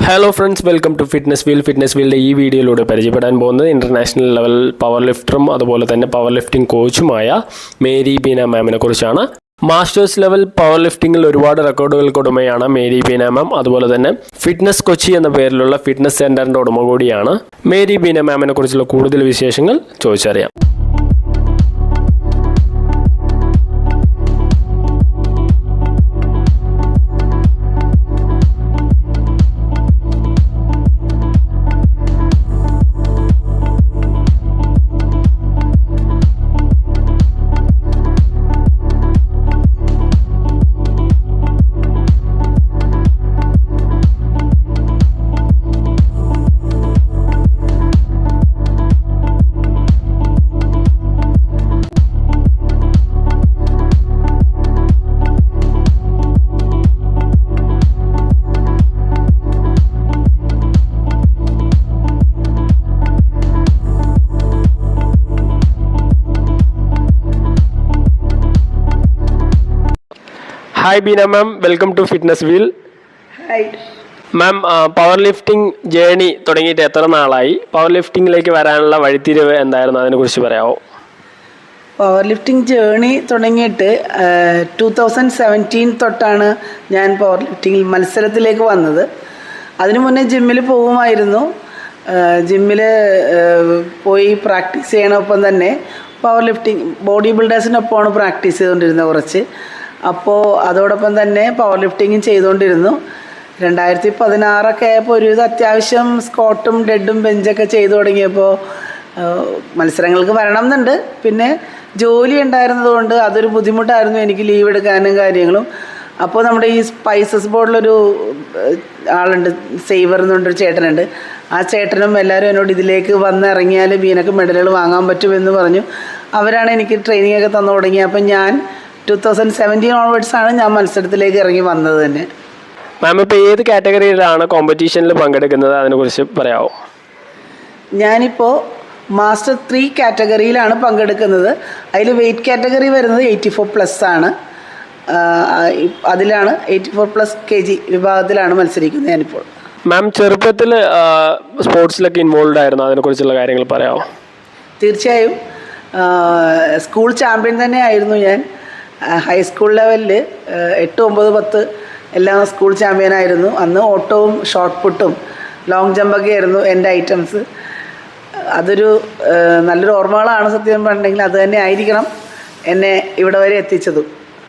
Hello friends, welcome to fitness wheel. Fitness വീലിൻ്റെ ഈ വീഡിയോയിലൂടെ പരിചയപ്പെടാൻ പോകുന്നത് ഇൻ്റർനാഷണൽ ലെവൽ പവർ ലിഫ്റ്ററും അതുപോലെ തന്നെ പവർ ലിഫ്റ്റിംഗ് കോച്ചുമായ മേരി ബീന മാമിനെ കുറിച്ചാണ്. മാസ്റ്റേഴ്സ് ലെവൽ പവർ ലിഫ്റ്റിംഗിൽ ഒരുപാട് റെക്കോർഡുകൾക്ക് ഉടമയാണ് മേരി ബീന മാം. അതുപോലെ തന്നെ ഫിറ്റ്നസ് കൊച്ചി എന്ന പേരിലുള്ള ഫിറ്റ്നസ് സെൻ്ററിൻ്റെ ഉടമ കൂടിയാണ്. മേരി ബീന മാമിനെ കുറിച്ചുള്ള കൂടുതൽ വിശേഷങ്ങൾ ചോദിച്ചറിയാം. Hi Beena ma'am, welcome to fitness wheel. Hi ma'am, power lifting journey തുടങ്ങിയിട്ട് എത്ര നാളായി? പവർ ലിഫ്റ്റിംഗിലേക്ക് വരാനുള്ള വഴിത്തിരിവ് എന്തായിരുന്നു, അതിനെക്കുറിച്ച് പറയാമോ? പവർ ലിഫ്റ്റിംഗ് ജേണി തുടങ്ങിയിട്ട് 2017 തൊട്ടാണ് ഞാൻ പവർ ലിഫ്റ്റിംഗിൽ മത്സരത്തിലേക്ക് വന്നത്. അതിനു മുന്നേ ജിമ്മിൽ പോകുമായിരുന്നു. ജിമ്മിൽ പോയി പ്രാക്ടീസ് ചെയ്യണൊപ്പം തന്നെ പവർ ലിഫ്റ്റിംഗ് ബോഡി ബിൽഡേഴ്സിനൊപ്പമാണ് പ്രാക്ടീസ് ചെയ്തുകൊണ്ടിരുന്നത് കുറച്ച്. അപ്പോൾ അതോടൊപ്പം തന്നെ പവർ ലിഫ്റ്റിങ്ങും ചെയ്തുകൊണ്ടിരുന്നു. 2016 ആയപ്പോൾ ഒരുവിധം അത്യാവശ്യം സ്ക്വാട്ടും ഡെഡും ബെഞ്ചൊക്കെ ചെയ്തു തുടങ്ങിയപ്പോൾ മത്സരങ്ങൾക്ക് വരണം എന്നുണ്ട്. പിന്നെ ജോലി ഉണ്ടായിരുന്നതുകൊണ്ട് അതൊരു ബുദ്ധിമുട്ടായിരുന്നു എനിക്ക് ലീവ് എടുക്കാനും കാര്യങ്ങളും. അപ്പോൾ നമ്മുടെ ഈ സ്പൈസസ് ബോർഡിലൊരു ആളുണ്ട്, സേവർ എന്ന് പറഞ്ഞൊരു ചേട്ടനുണ്ട്. ആ ചേട്ടനും എല്ലാവരും എന്നോട് ഇതിലേക്ക് വന്നിറങ്ങിയാൽ ബീനക്ക് മെഡലുകൾ വാങ്ങാൻ പറ്റുമെന്ന് പറഞ്ഞു. അവരാണ് എനിക്ക് ട്രെയിനിങ് ഒക്കെ തന്നു തുടങ്ങിയത്. അപ്പം ഞാൻ 2017 ഓൺവേർഡ്സാണ് ഞാൻ മത്സരത്തിലേക്ക് ഇറങ്ങി വന്നത് തന്നെ. മാം, ഇപ്പോൾ ഏത് കാറ്റഗറിയിലാണ് കോമ്പറ്റീഷനിൽ പങ്കെടുക്കുന്നത്, അതിനെക്കുറിച്ച് പറയാമോ? ഞാനിപ്പോൾ മാസ്റ്റർ 3 കാറ്റഗറിയിലാണ് പങ്കെടുക്കുന്നത്. അതിൽ വെയ്റ്റ് കാറ്റഗറി വരുന്നത് 84+ ആണ്. അതിലാണ് 84+ kg വിഭാഗത്തിലാണ് മത്സരിക്കുന്നത് ഞാനിപ്പോൾ. മാം, ചെറുപ്പത്തിൽ സ്പോർട്സിലൊക്കെ ഇൻവോൾവ് ആയിരുന്നു, അതിനെക്കുറിച്ചുള്ള കാര്യങ്ങൾ പറയാമോ? തീർച്ചയായും സ്കൂൾ ചാമ്പ്യൻ തന്നെ ആയിരുന്നു ഞാൻ. ഹൈസ്കൂൾ ലെവലിൽ 8, 9, 10 എല്ലാം സ്കൂൾ ചാമ്പ്യനായിരുന്നു. അന്ന് ഓട്ടവും ഷോർട്ട് പുട്ടും ലോങ് ജമ്പൊക്കെ ആയിരുന്നു എൻ്റെ ഐറ്റംസ്. അതൊരു നല്ലൊരു ഓർമ്മകളാണ് സത്യം പറഞ്ഞിട്ടുണ്ടെങ്കിൽ. അത് തന്നെ ആയിരിക്കണം എന്നെ ഇവിടെ വരെ എത്തിച്ചതും.